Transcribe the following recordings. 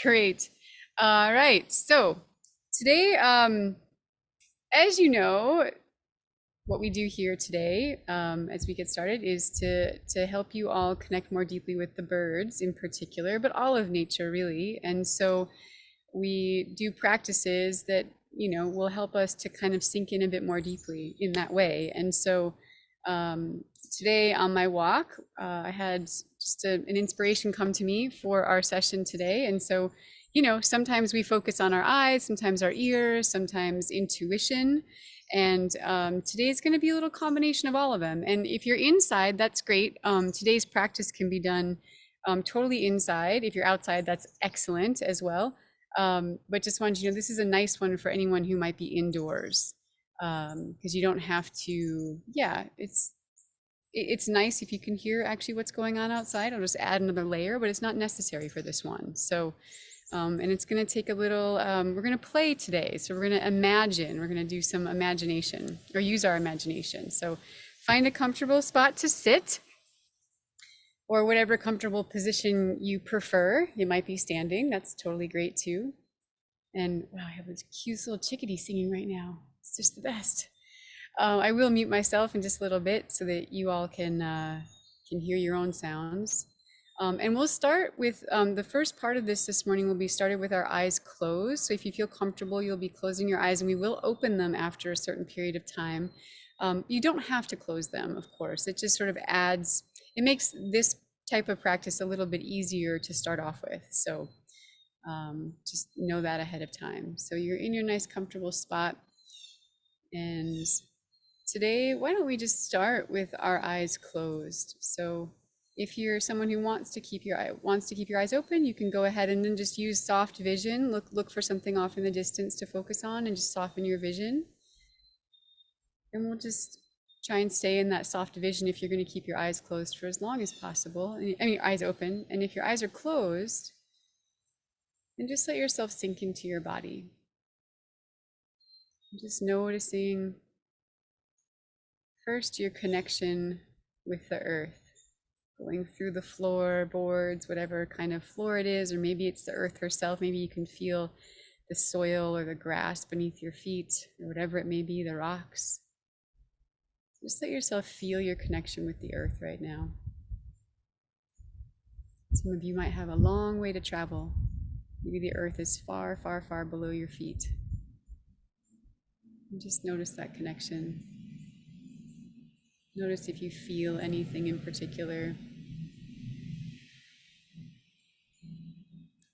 Great. All right. So today, as you know, what we do here today, as we get started, is to help you all connect more deeply with the birds in particular, but all of nature really. And so we do practices that will help us to kind of sink in a bit more deeply in that way. And so today on my walk, I had just an inspiration come to me for our session today. And so, sometimes we focus on our eyes, sometimes our ears, sometimes intuition. And today is going to be a little combination of all of them. And if you're inside, that's great. Today's practice can be done totally inside. If you're outside, that's excellent as well. But just wanted you to know this is a nice one for anyone who might be indoors, because you don't have to. Yeah, it's nice if you can hear actually what's going on outside. I'll just add another layer, but it's not necessary for this one. So, and it's going to take a little. We're going to play today, so we're going to imagine. We're going to do some imagination or use our imagination. So, find a comfortable spot to sit, or whatever comfortable position you prefer. You might be standing. That's totally great too. And wow, I have this cute little chickadee singing right now. It's just the best. I will mute myself in just a little bit so that you all can hear your own sounds. And we'll start with the first part of this morning will be started with our eyes closed. So if you feel comfortable, you'll be closing your eyes, and we will open them after a certain period of time. You don't have to close them, of course. It just sort of adds, it makes this type of practice a little bit easier to start off with. So just know that ahead of time. So you're in your nice comfortable spot. And today, why don't we just start with our eyes closed? So if you're someone who wants to keep your eyes open, you can go ahead and then just use soft vision. Look for something off in the distance to focus on and just soften your vision. And we'll just try and stay in that soft vision if you're going to keep your eyes closed for as long as possible. I mean, your eyes open. And if your eyes are closed, then just let yourself sink into your body. Just noticing first your connection with the earth, going through the floorboards, whatever kind of floor it is, or maybe it's the earth herself. Maybe you can feel the soil or the grass beneath your feet, or whatever it may be, the rocks. Just let yourself feel your connection with the earth right now. Some of you might have a long way to travel. Maybe the earth is far, far, far below your feet. And just notice that connection. Notice if you feel anything in particular.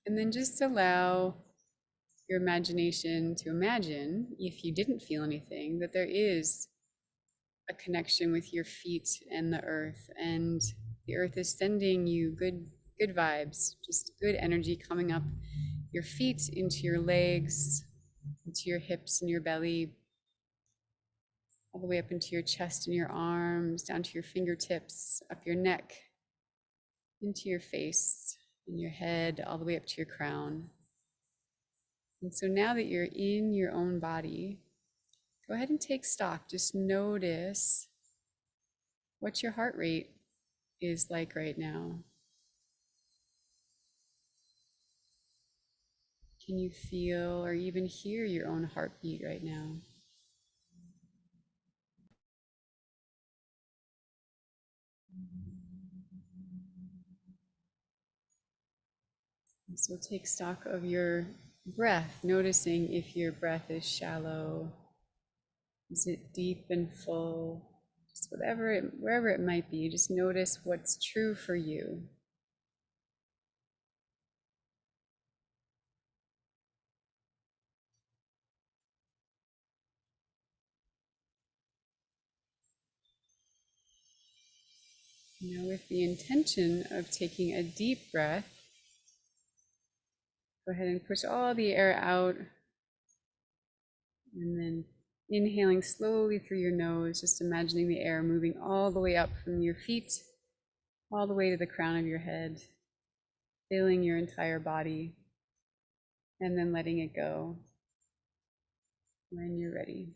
And then just allow your imagination to imagine, if you didn't feel anything, that there is a connection with your feet and the earth, and the earth is sending you good vibes, just good energy coming up your feet, into your legs, into your hips and your belly, all the way up into your chest and your arms, down to your fingertips, up your neck, into your face and your head, all the way up to your crown. And so now that you're in your own body, go ahead and take stock. Just notice what your heart rate is like right now. Can you feel or even hear your own heartbeat right now? So take stock of your breath, noticing if your breath is shallow. Is it deep and full? Just wherever it might be, just notice what's true for you. Now, with the intention of taking a deep breath, go ahead and push all the air out, and then inhaling slowly through your nose, just imagining the air moving all the way up from your feet, all the way to the crown of your head, filling your entire body, and then letting it go when you're ready.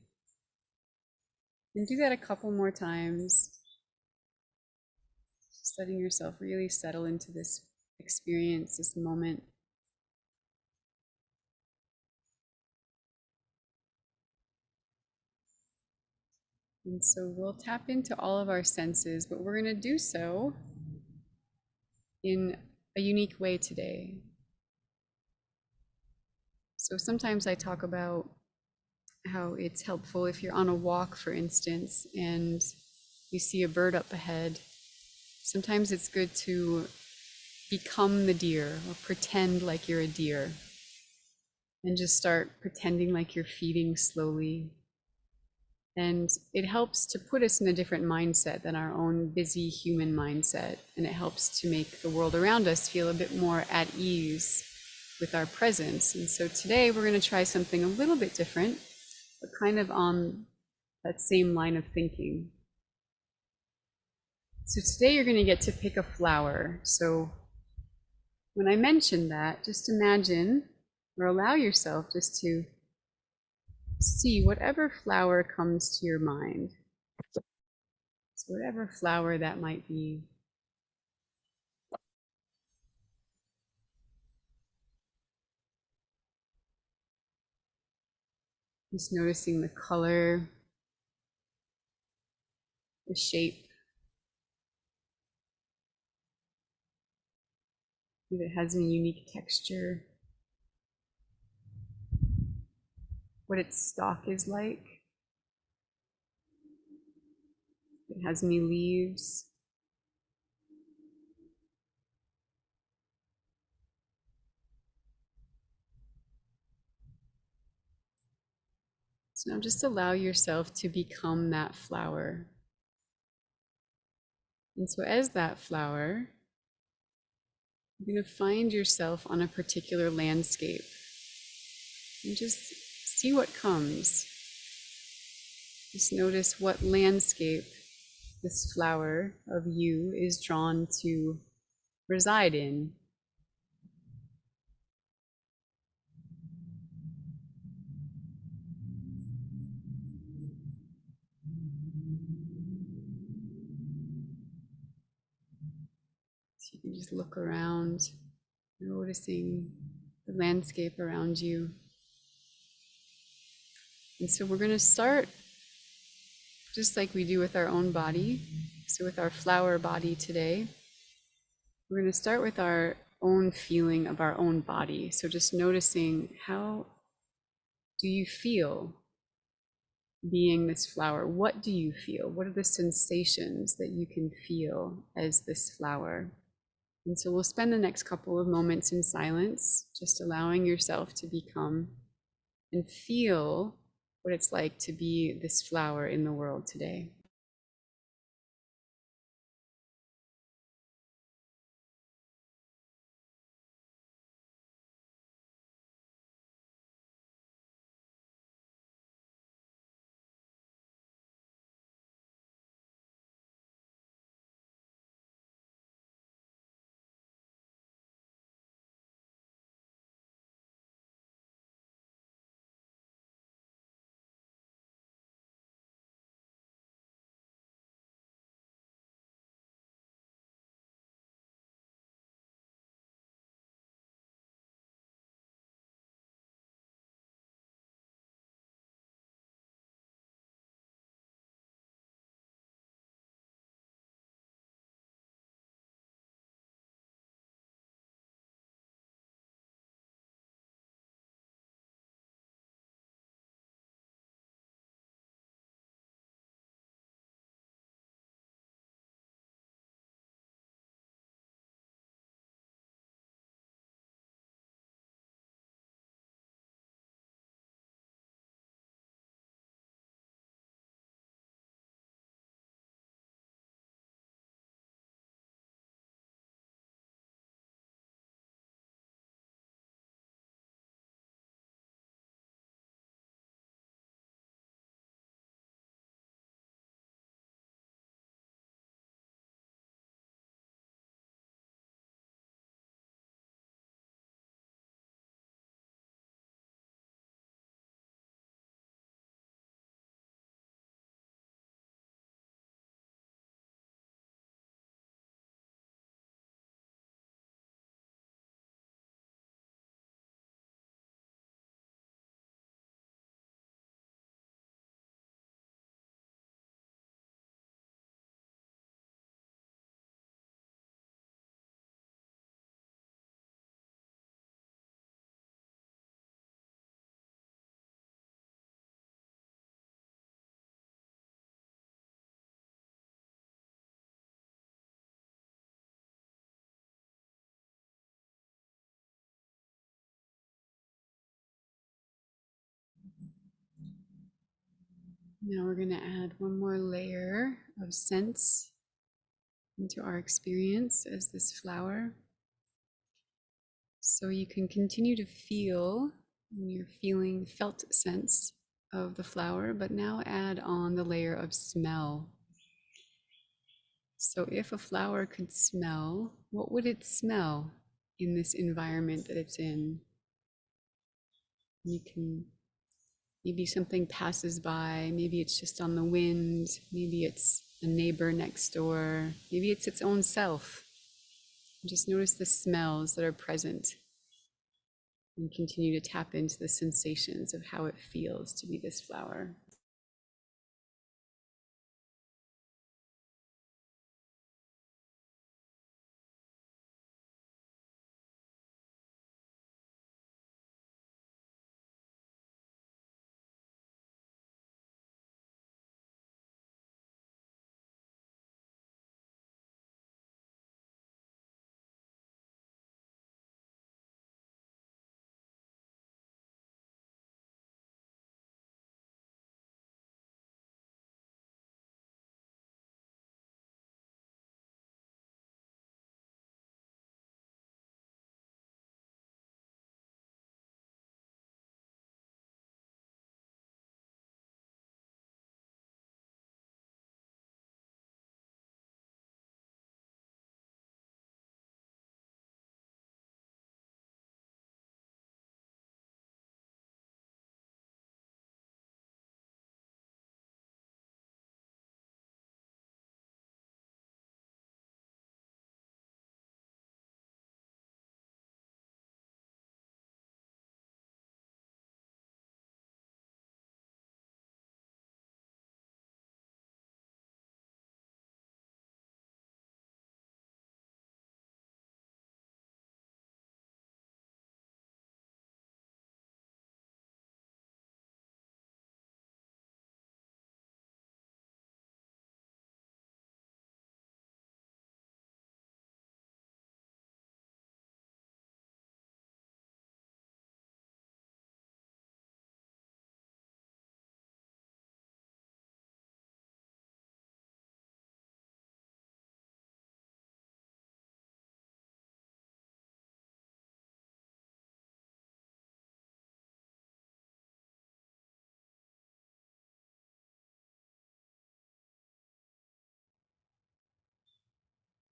And do that a couple more times, just letting yourself really settle into this experience, this moment. And so we'll tap into all of our senses, but we're going to do so in a unique way today. So sometimes I talk about how it's helpful if you're on a walk, for instance, and you see a bird up ahead. Sometimes it's good to become the deer or pretend like you're a deer and just start pretending like you're feeding slowly. And it helps to put us in a different mindset than our own busy human mindset. And it helps to make the world around us feel a bit more at ease with our presence. And so today we're going to try something a little bit different, but kind of on that same line of thinking. So today you're going to get to pick a flower. So when I mention that, just imagine or allow yourself just to see whatever flower comes to your mind. So whatever flower that might be. Just noticing the color, the shape, if it has any unique texture, what its stalk is like, if it has any leaves. So now just allow yourself to become that flower. And so as that flower, you're going to find yourself on a particular landscape and just see what comes. Just notice what landscape this flower of you is drawn to reside in. So you can just look around, noticing the landscape around you. And so we're going to start just like we do with our own body. So with our flower body today, we're going to start with our own feeling of our own body. So just noticing, how do you feel being this flower? What do you feel? What are the sensations that you can feel as this flower? And so we'll spend the next couple of moments in silence, just allowing yourself to become and feel what it's like to be this flower in the world today. Now we're going to add one more layer of sense into our experience as this flower. So you can continue to feel when you're feeling felt sense of the flower, but now add on the layer of smell. So if a flower could smell, what would it smell in this environment that it's in? You can, maybe something passes by, maybe it's just on the wind, maybe it's a neighbor next door, maybe it's its own self. Just notice the smells that are present and continue to tap into the sensations of how it feels to be this flower.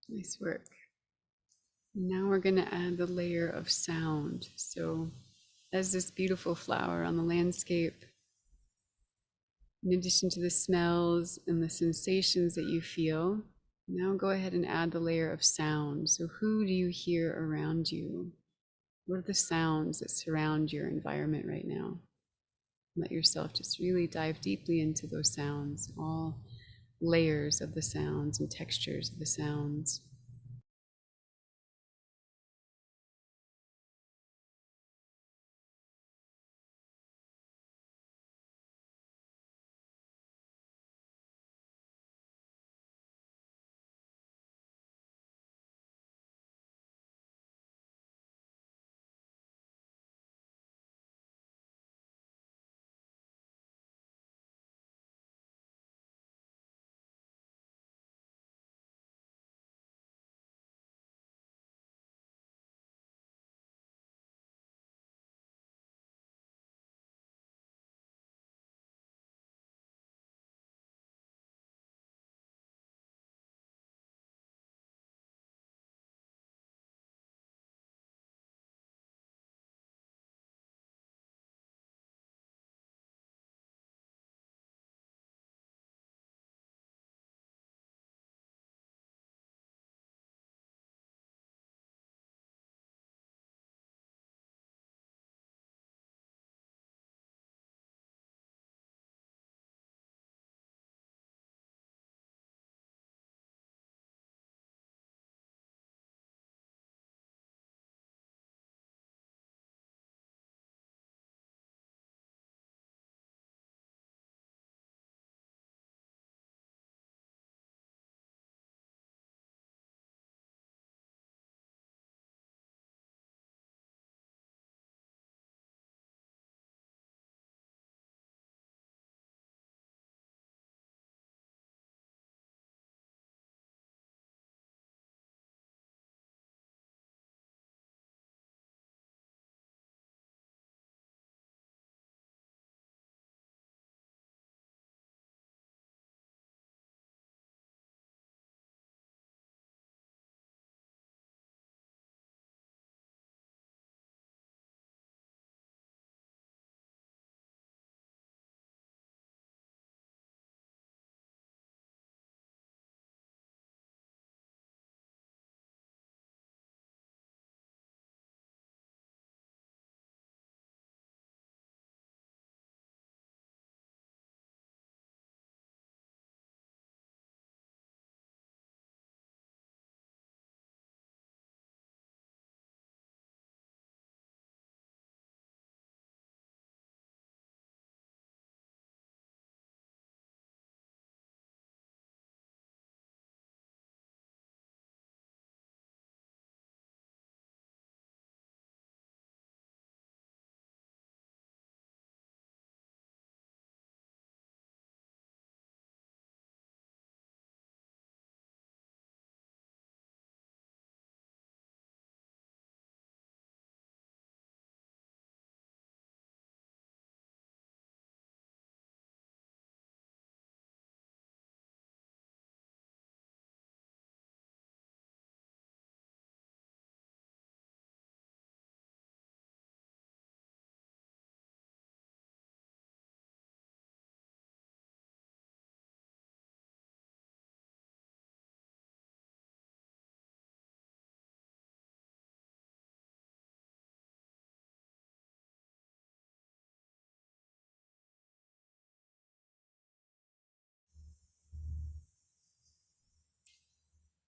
Nice work. Now we're going to add the layer of sound. So as this beautiful flower on the landscape, in addition to the smells and the sensations that you feel, now go ahead and add the layer of sound. So who do you hear around you? What are the sounds that surround your environment right now? Let yourself just really dive deeply into those sounds, all layers of the sounds and textures of the sounds.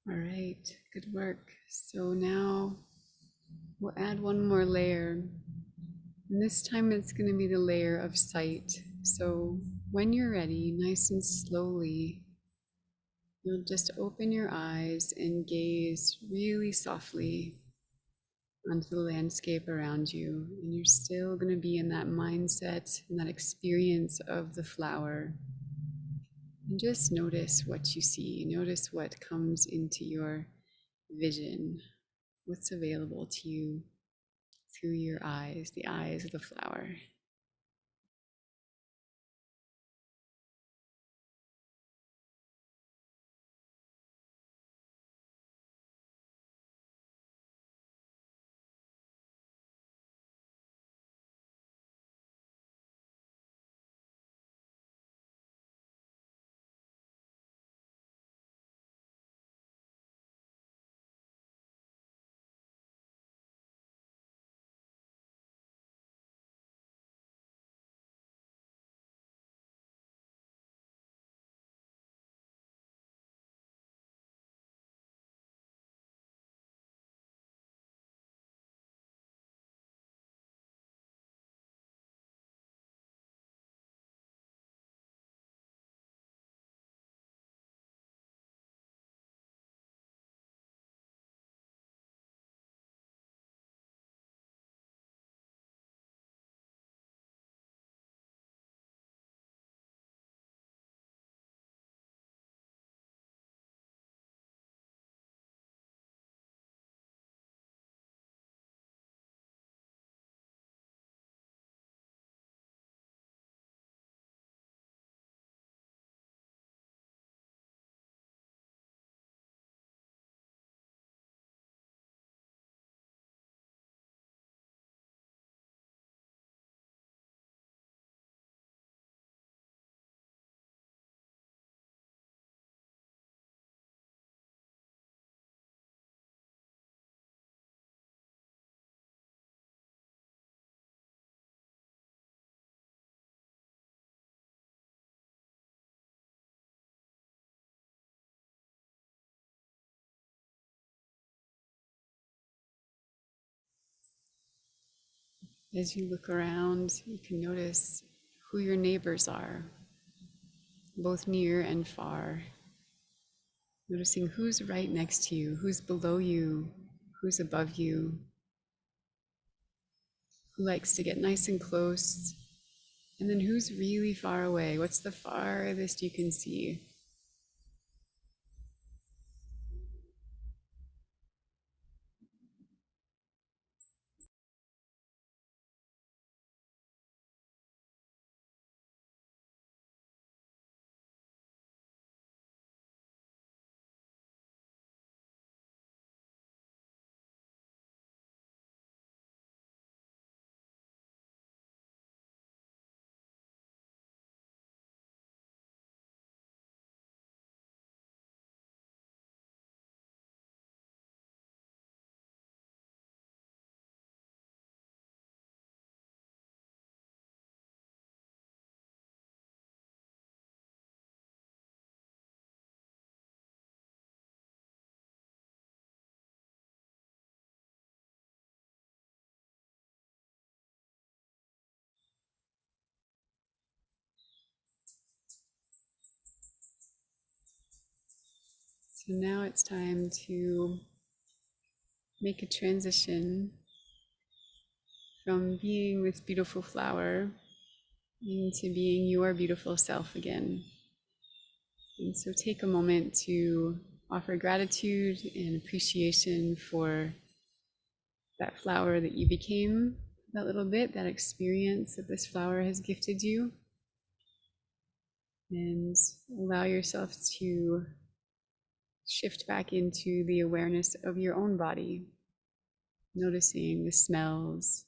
All right, good work. So now we'll add one more layer. And this time it's going to be the layer of sight. So when you're ready, nice and slowly, you'll just open your eyes and gaze really softly onto the landscape around you. And you're still going to be in that mindset and that experience of the flower. And just notice what you see. Notice what comes into your vision, what's available to you through your eyes, the eyes of the flower. As you look around, you can notice who your neighbors are, both near and far. Noticing who's right next to you, who's below you, who's above you, who likes to get nice and close, and then who's really far away. What's the farthest you can see? So now it's time to make a transition from being this beautiful flower into being your beautiful self again. And so take a moment to offer gratitude and appreciation for that flower that you became, that little bit, that experience that this flower has gifted you. And allow yourself to shift back into the awareness of your own body, noticing the smells,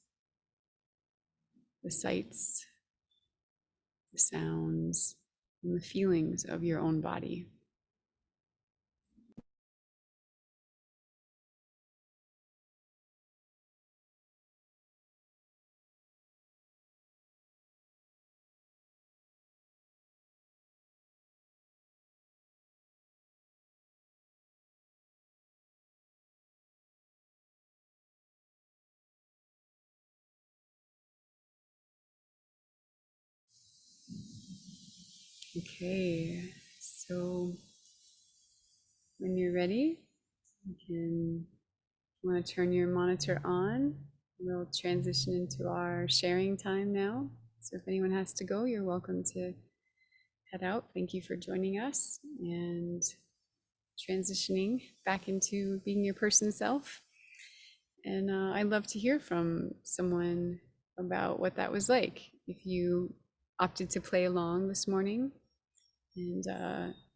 the sights, the sounds, and the feelings of your own body. Okay, so when you're ready, you can want to turn your monitor on. We'll transition into our sharing time now. So if anyone has to go, you're welcome to head out. Thank you for joining us and transitioning back into being your person self. And I'd love to hear from someone about what that was like. If you opted to play along this morning, and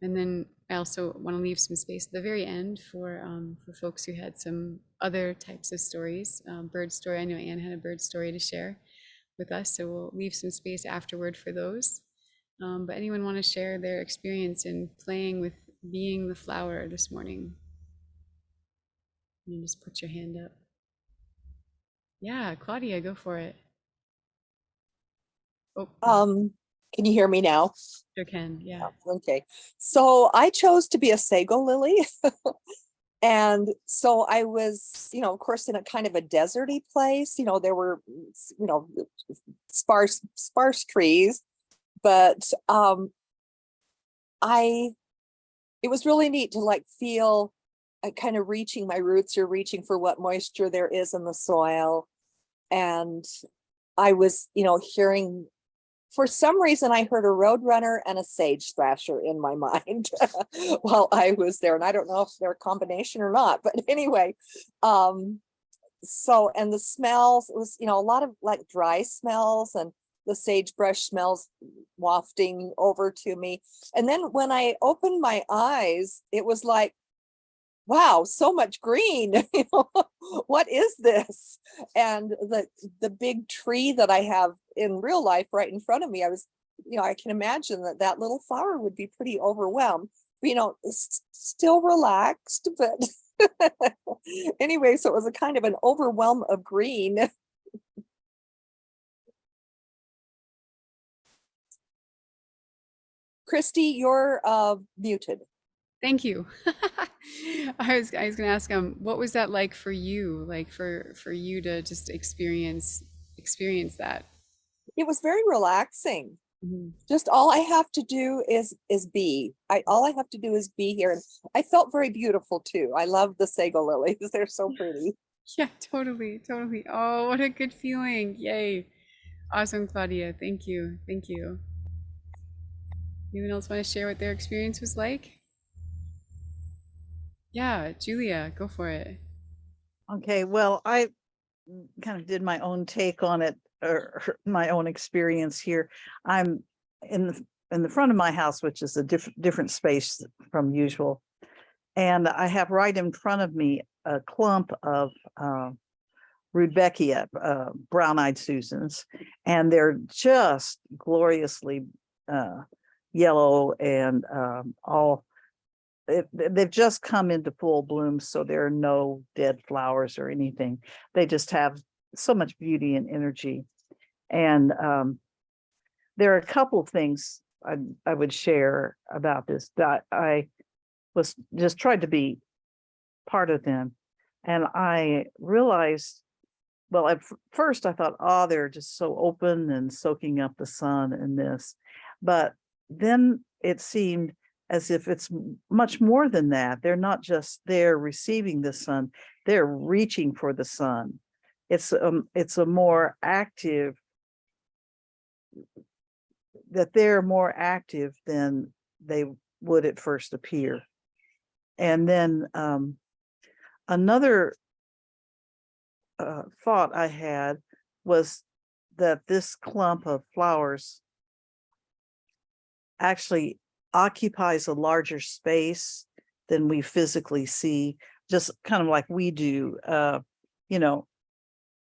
then I also want to leave some space at the very end for folks who had some other types of stories. Bird story. I know Anne had a bird story to share with us, so we'll leave some space afterward for those. But anyone want to share their experience in playing with being the flower this morning? You just put your hand up. Yeah, Claudia, go for it. Oh, Can you hear me now? sure can. Yeah. Okay. So I chose to be a sago lily. And so I was, of course, in a kind of a deserty place. There were, sparse trees, but it was really neat to like feel kind of reaching my roots or reaching for what moisture there is in the soil. And I was, hearing, for some reason, I heard a roadrunner and a sage thrasher in my mind while I was there. And I don't know if they're a combination or not, but anyway, and the smells, it was, a lot of like dry smells and the sagebrush smells wafting over to me. And then when I opened my eyes, it was like, wow, so much green. What is this? And the big tree that I have in real life right in front of me, I can imagine that little flower would be pretty overwhelmed, still relaxed, but anyway, so it was a kind of an overwhelm of green. Kristi, you're muted. Thank you. I was gonna ask what was that like for you? Like for you to just experience that. It was very relaxing. Mhm. Just all I have to do is be. All I have to do is be here. And I felt very beautiful too. I love the sago lilies. They're so pretty. Yeah, totally, totally. Oh, what a good feeling. Yay. Awesome, Claudia. Thank you. Thank you. Anyone else want to share what their experience was like? Yeah, Julia, go for it. Okay, well, I kind of did my own take on it, or my own experience here. I'm in the front of my house, which is a different space from usual, and I have right in front of me a clump of Rudbeckia, brown-eyed Susans, and they're just gloriously yellow and all. They've just come into full bloom, so there are no dead flowers or anything. They just have so much beauty and energy. And there are a couple of things I would share about this, that I was just tried to be part of them. And I realized, well, at first I thought, oh, they're just so open and soaking up the sun and this. But then it seemed as if it's much more than that. They're not just there receiving the sun, they're reaching for the sun. It's a more active, that they're more active than they would at first appear. And then another thought I had was that this clump of flowers actually occupies a larger space than we physically see, just kind of like we do.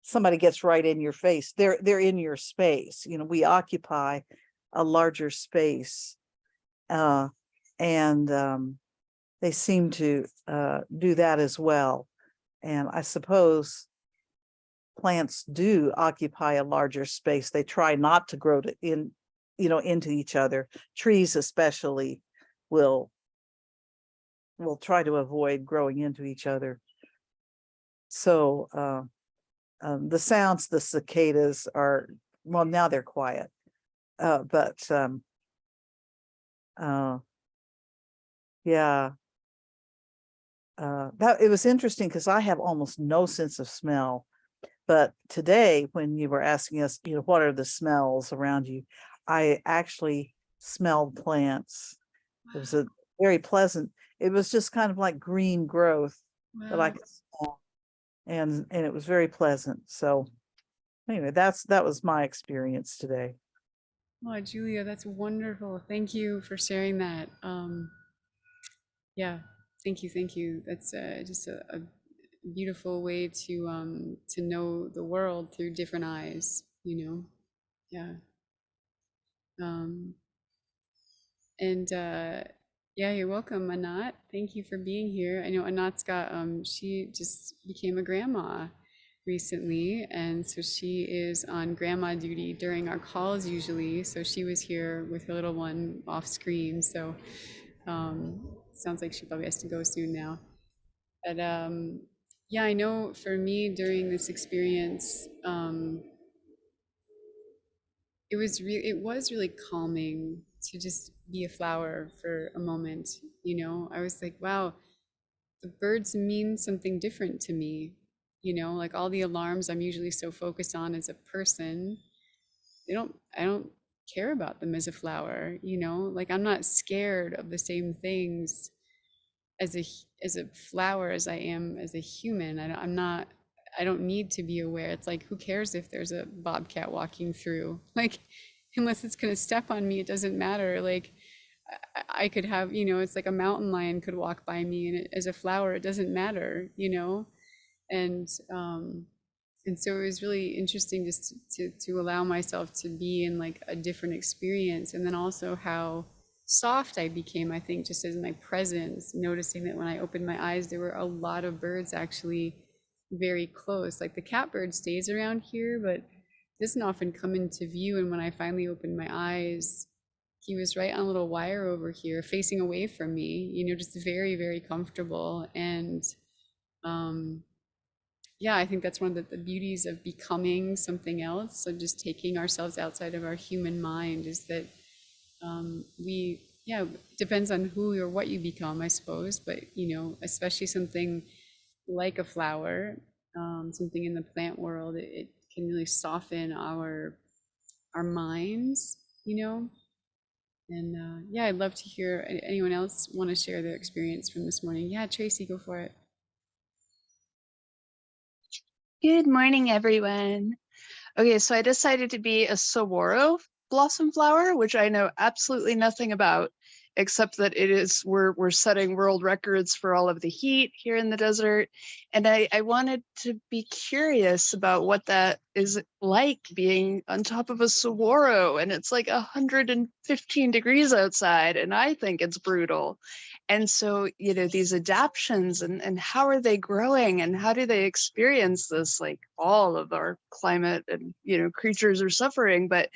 Somebody gets right in your face, they're in your space. We occupy a larger space, and they seem to do that as well. And I suppose plants do occupy a larger space. They try not to grow into each other. Trees especially will try to avoid growing into each other. So the sounds, the cicadas are, well, now they're quiet, but Yeah. That it was interesting because I have almost no sense of smell. But today, when you were asking us, what are the smells around you, I actually smelled plants. It was a very pleasant. It was just kind of like green growth that I Wow. could smell, and it was very pleasant. So anyway, that was my experience today. Oh, Julia, that's wonderful. Thank you for sharing that. Yeah, thank you, thank you. That's just a beautiful way to know the world through different eyes, you know. Yeah. Um, and yeah, you're welcome, Anat. Thank you for being here. I know Anat's got she just became a grandma recently, and so she is on grandma duty during our calls usually. So she was here with her little one off screen. So sounds like she probably has to go soon now. But yeah, I know for me during this experience, it was really calming to just be a flower for a moment. I was like, wow, the birds mean something different to me. Like all the alarms I'm usually so focused on as a person, I don't care about them as a flower. Like I'm not scared of the same things as a flower as I am as a human. I'm not. I don't need to be aware. It's like, who cares if there's a bobcat walking through? Like, unless it's gonna step on me, it doesn't matter. Like, I could have, it's like a mountain lion could walk by me, and as a flower, it doesn't matter. And and so it was really interesting just to allow myself to be in like a different experience, and then also how soft I became, I think, just as my presence, noticing that when I opened my eyes, there were a lot of birds actually very close. Like the catbird stays around here, but doesn't often come into view. And when I finally opened my eyes, he was right on a little wire over here, facing away from me, just very, very comfortable. And um, yeah, I think that's one of the beauties of becoming something else. So just taking ourselves outside of our human mind is that yeah, depends on who or what you become, I suppose. But, especially something like a flower, something in the plant world, it can really soften our minds, you know. And yeah, I'd love to hear anyone else want to share their experience from this morning. Yeah, Tracy, go for it. Good morning, everyone. Okay, so I decided to be a saguaro blossom flower, which I know absolutely nothing about, except that we're setting world records for all of the heat here in the desert. And I wanted to be curious about what that is like being on top of a saguaro, and it's like 115 degrees outside, and I think it's brutal. And so, these adaptions and how are they growing and how do they experience this? Like all of our climate and, creatures are suffering, but,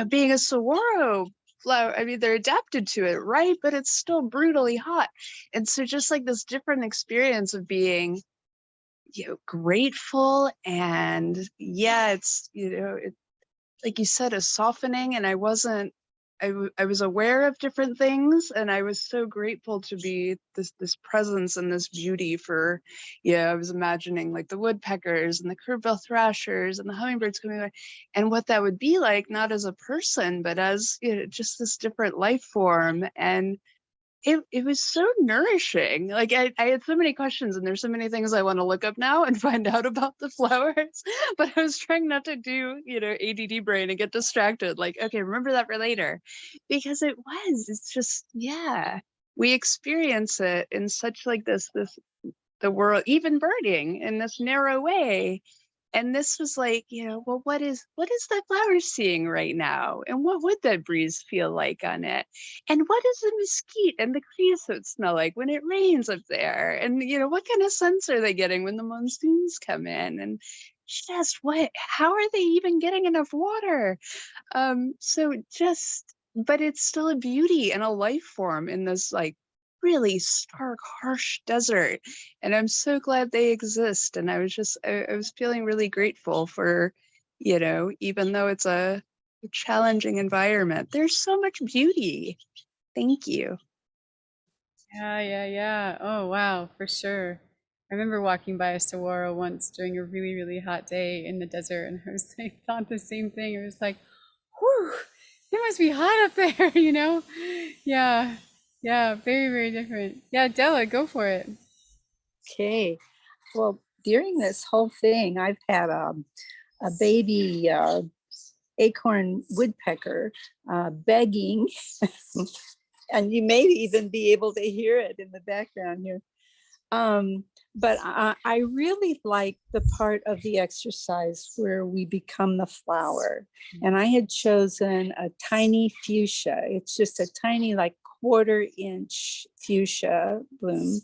being a saguaro flower, I mean, they're adapted to it, right? But it's still brutally hot. And so just like this different experience of being, grateful and yeah, it's, like you said, a softening. And I wasn't, I was aware of different things, and I was so grateful to be this presence and this beauty for, I was imagining like the woodpeckers and the curvebell thrashers and the hummingbirds coming by, and what that would be like, not as a person, but as, just this different life form. And it was so nourishing. Like I had so many questions, and there's so many things I want to look up now and find out about the flowers. But I was trying not to do, ADD brain and get distracted. Like, okay, remember that for later. Because it's just, yeah. We experience it in such like this the world, even birding in this narrow way. And this was like, well, what is that flower seeing right now? And what would that breeze feel like on it? And what does the mesquite and the creosote smell like when it rains up there? And, what kind of scents are they getting when the monsoons come in? And just how are they even getting enough water? But it's still a beauty and a life form in this like really stark, harsh desert. And I'm so glad they exist. And I was feeling really grateful for, even though it's a challenging environment, there's so much beauty. Thank you. Yeah. Oh, wow, for sure. I remember walking by a saguaro once during a really, really hot day in the desert, and I was like, thought the same thing. It was like, whew, it must be hot up there, you know? Yeah, yeah, very, very different. Yeah, Della, go for it. Okay. Well, during this whole thing, I've had a baby acorn woodpecker begging, and you may even be able to hear it in the background here. But I really like the part of the exercise where we become the flower. And I had chosen a tiny fuchsia. It's just a tiny, like 1/4-inch fuchsia bloom.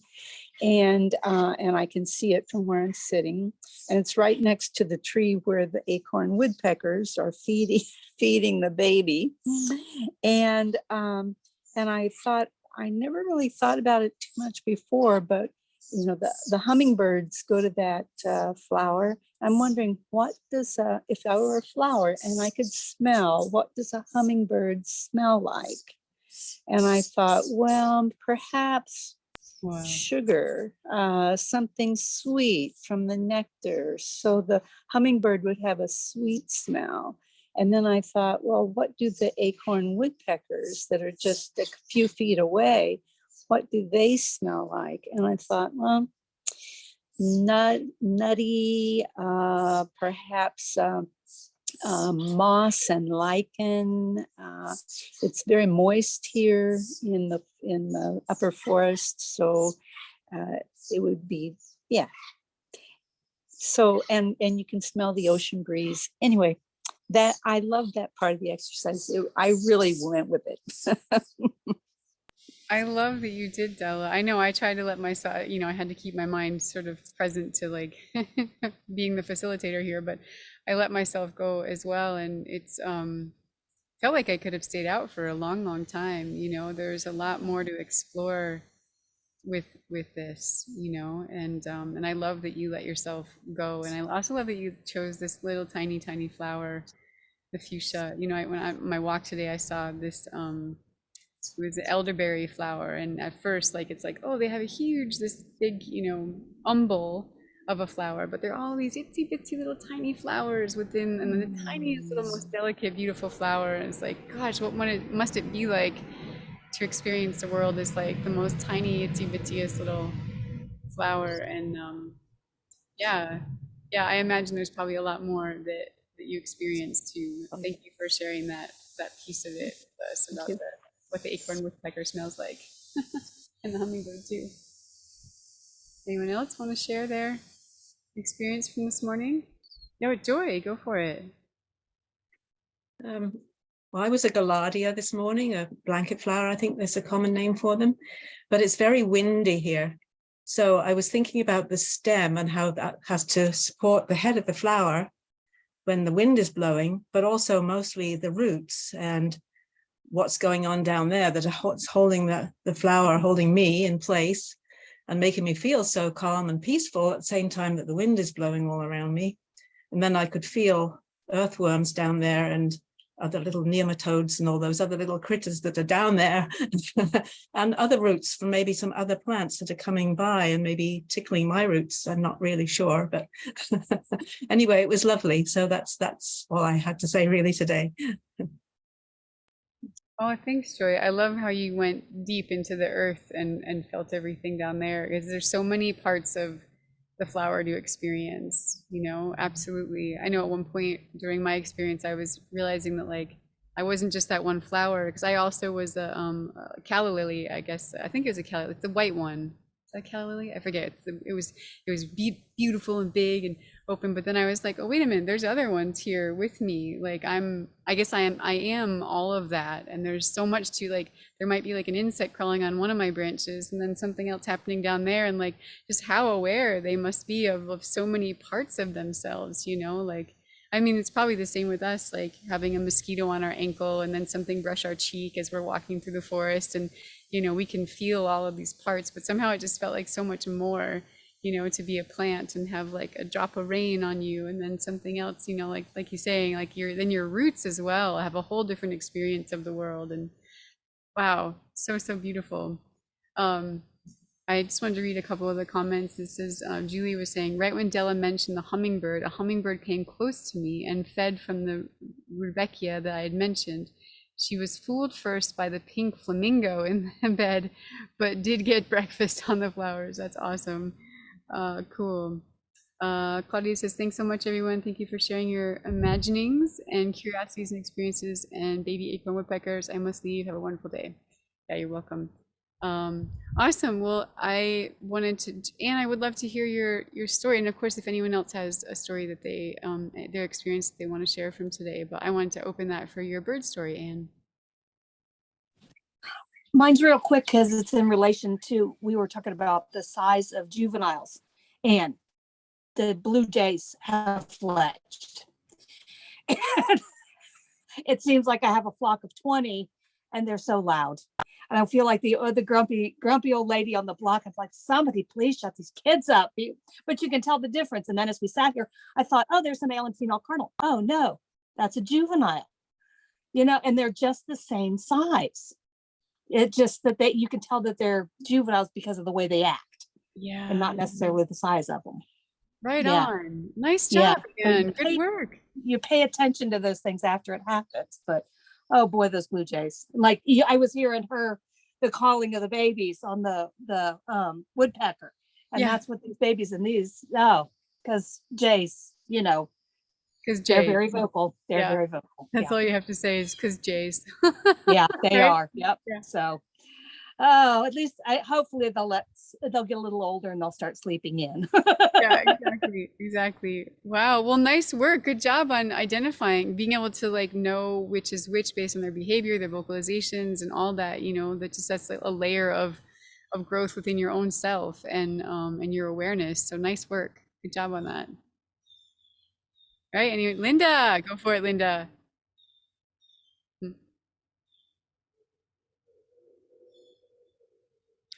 And I can see it from where I'm sitting. And it's right next to the tree where the acorn woodpeckers are feeding the baby. And I thought, I never really thought about it too much before, but you know, the hummingbirds go to that flower. I'm wondering, what does if I were a flower and I could smell, what does a hummingbird smell like? And I thought, well, perhaps Wow. sugar, something sweet from the nectar. So the hummingbird would have a sweet smell. And then I thought, well, what do the acorn woodpeckers that are just a few feet away, what do they smell like? And I thought, well, nutty, perhaps moss and lichen. It's very moist here in the upper forest, so it would be, yeah. So and you can smell the ocean breeze. Anyway, that I love that part of the exercise. I really went with it. I love that you did, Della. I know I tried to let myself, you know, I had to keep my mind sort of present to like being the facilitator here, but I let myself go as well. And it's felt like I could have stayed out for a long, long time. You know, there's a lot more to explore with this, you know, and I love that you let yourself go. And I also love that you chose this little tiny flower, the fuchsia. You know, when I my walk today, I saw this it was an elderberry flower, and at first, like, it's like, oh, they have a huge, this big, you know, umbel of a flower, but they're all these itsy bitsy little tiny flowers within, and then the tiniest little most delicate beautiful flower. And it's like, gosh, what must it be like to experience the world as like the most tiny itsy bitsyest little flower? And yeah, I imagine there's probably a lot more that you experienced too. Thank you for sharing that piece of it with us about what the acorn woodpecker smells like, and the hummingbird too. Anyone else want to share their experience from this morning? No, Joy, go for it. Well, I was a gaillardia this morning, a blanket flower. I think there's a common name for them, but it's very windy here. So I was thinking about the stem and how that has to support the head of the flower when the wind is blowing, but also mostly the roots and what's going on down there that's holding the flower, holding me in place and making me feel so calm and peaceful at the same time that the wind is blowing all around me. And then I could feel earthworms down there and other little nematodes and all those other little critters that are down there and other roots from maybe some other plants that are coming by and maybe tickling my roots. I'm not really sure, but anyway, it was lovely. So that's all I had to say really today. Oh, thanks, Joy. I love how you went deep into the earth and felt everything down there, because there's so many parts of the flower to experience, you know, absolutely. I know at one point during my experience, I was realizing that like I wasn't just that one flower, because I also was a calla lily, I guess. I think it was a calla, it's the white one. Is that calla lily? I forget. It was beautiful and big and open, but then I was like, oh, wait a minute, there's other ones here with me. Like I guess I am all of that. And there's so much to, like, there might be like an insect crawling on one of my branches and then something else happening down there, and like just how aware they must be of so many parts of themselves, you know. Like, I mean, it's probably the same with us, like having a mosquito on our ankle and then something brush our cheek as we're walking through the forest, and you know, we can feel all of these parts, but somehow it just felt like so much more, you know, to be a plant and have like a drop of rain on you, and then something else, you know, like you're saying, like your roots as well have a whole different experience of the world. And Wow, so, so beautiful. Um, I just wanted to read a couple of the comments. This is Julie was saying, right when Della mentioned the hummingbird, a hummingbird came close to me and fed from the Rudbeckia that I had mentioned. She was fooled first by the pink flamingo in the bed, but did get breakfast on the flowers. That's awesome. Cool. Claudia says, thanks so much, everyone. Thank you for sharing your imaginings and curiosities and experiences. And baby acorn woodpeckers, I must leave. Have a wonderful day. Yeah, you're welcome. Awesome. Well, I wanted to, Anne, I would love to hear your story. And of course, if anyone else has a story that they, their experience that they want to share from today, but I wanted to open that for your bird story, Anne. Mine's real quick because it's in relation to, we were talking about the size of juveniles, and the blue jays have fledged. And it seems like I have a flock of 20 and they're so loud. And I feel like the grumpy old lady on the block. I'm like, somebody please shut these kids up. But you can tell the difference. And then as we sat here, I thought, oh, there's a male and female cardinal. Oh no, that's a juvenile. You know, and they're just the same size. It's just that you can tell that they're juveniles because of the way they act. Yeah. And not necessarily the size of them. Right Yeah. on. Nice job, Anne. Good work. You pay attention to those things after it happens, but oh boy, those blue jays. Like I was hearing the calling of the babies on the woodpecker. And Yeah. that's what these babies and these, because jays, you know, Because they're Jays. very vocal. They're Yeah. very vocal. That's all you have to say is because Jays. Yeah, they Right? are. Yep. Yeah. So, at least hopefully they'll get a little older and they'll start sleeping in. Yeah, exactly. Wow. Well, nice work. Good job on identifying, being able to like know which is which based on their behavior, their vocalizations, and all that. You know, that just that's like a layer of growth within your own self and your awareness. So nice work. Good job on that. All right. Anyway, Linda, go for it, Linda.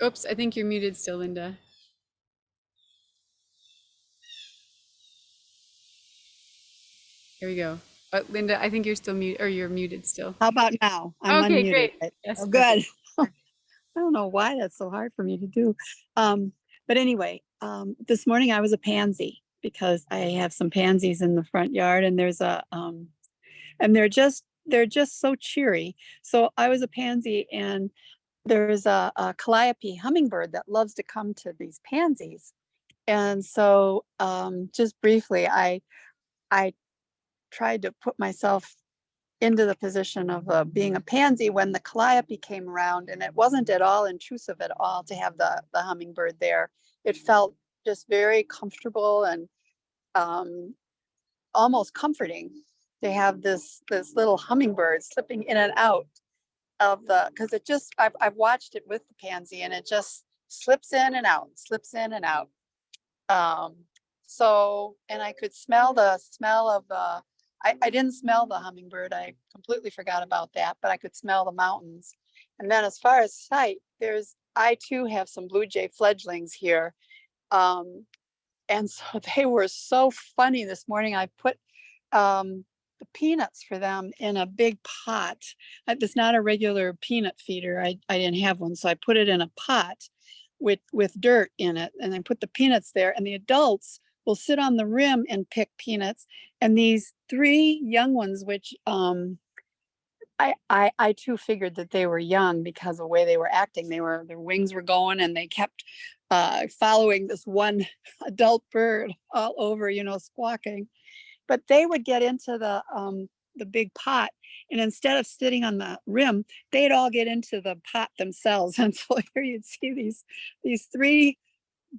Oops, I think you're muted still, Linda. Here we go. Linda, I think you're still mute, or you're muted still. How about now? I'm Okay, unmuted. great. Right? Yes, Oh, perfect. good. I don't know why that's so hard for me to do. But anyway, this morning I was a pansy because I have some pansies in the front yard, and there's and they're just so cheery. So I was a pansy, and there's a calliope hummingbird that loves to come to these pansies. And so just briefly, I tried to put myself into the position of being a pansy when the calliope came around, and it wasn't at all intrusive at all to have the hummingbird there. It felt just very comfortable and almost comforting to have this little hummingbird slipping in and out of because it just, I've watched it with the pansy, and it just slips in and out, slips in and out. So, and I could smell the smell of I didn't smell the hummingbird. I completely forgot about that, but I could smell the mountains. And then as far as sight, I too have some blue jay fledglings here. And so they were so funny this morning. I put the peanuts for them in a big pot. It's not a regular peanut feeder. I didn't have one. So I put it in a pot with dirt in it, and I put the peanuts there, and the adults will sit on the rim and pick peanuts. And these 3 young ones, which I too figured that they were young because of the way they were acting. Their wings were going, and they kept following this one adult bird all over, squawking. But they would get into the big pot, and instead of sitting on the rim, they'd all get into the pot themselves. And so here you'd see these 3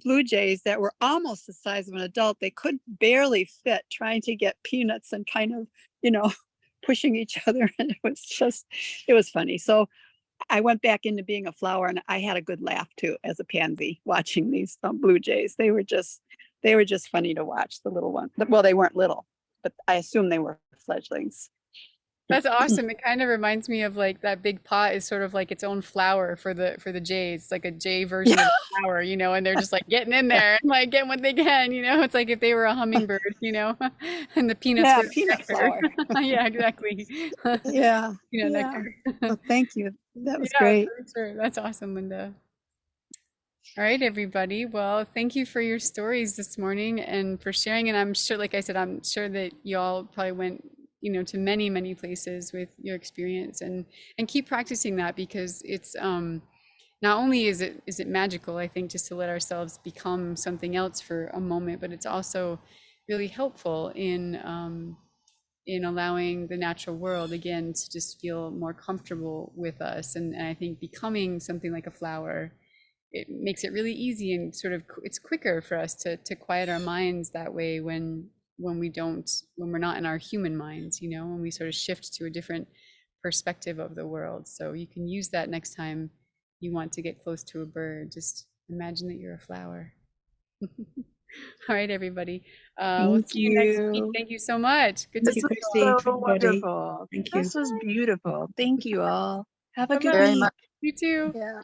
blue jays that were almost the size of an adult. They could barely fit, trying to get peanuts and kind of, pushing each other. And it was funny. So I went back into being a flower, and I had a good laugh too as a pansy watching these blue jays. They were just funny to watch, the little one. Well, they weren't little, but I assume they were fledglings. That's awesome. It kind of reminds me of like that big pot is sort of like its own flower for the jays. It's like a jay version of the flower, you know, and they're just like getting in there and like getting what they can, you know. It's like if they were a hummingbird, you know, and the peanuts Yeah, were the peanut nectar. flour. Yeah, exactly. Yeah. Peanut Yeah. nectar. Well, thank you. That was Yeah, great. for sure. That's awesome, Linda. All right, everybody. Well, thank you for your stories this morning and for sharing. And I'm sure, like I said, I'm sure that you all probably went, you know, to many, many places with your experience, and keep practicing that, because it's not only is it magical, I think, just to let ourselves become something else for a moment, but it's also really helpful in allowing the natural world again to just feel more comfortable with us. And I think becoming something like a flower, it makes it really easy, and sort of it's quicker for us to quiet our minds that way when we're not in our human minds, you know, when we sort of shift to a different perspective of the world. So you can use that next time you want to get close to a bird. Just imagine that you're a flower. All right, everybody. We'll Thank see you next week. you. Thank you so much. Good to Thank see you, This you was all. Kristi, so everybody. wonderful. Thank you. This was beautiful. Thank you all. Have a good Bye-bye. Very week. much. You too. Yeah.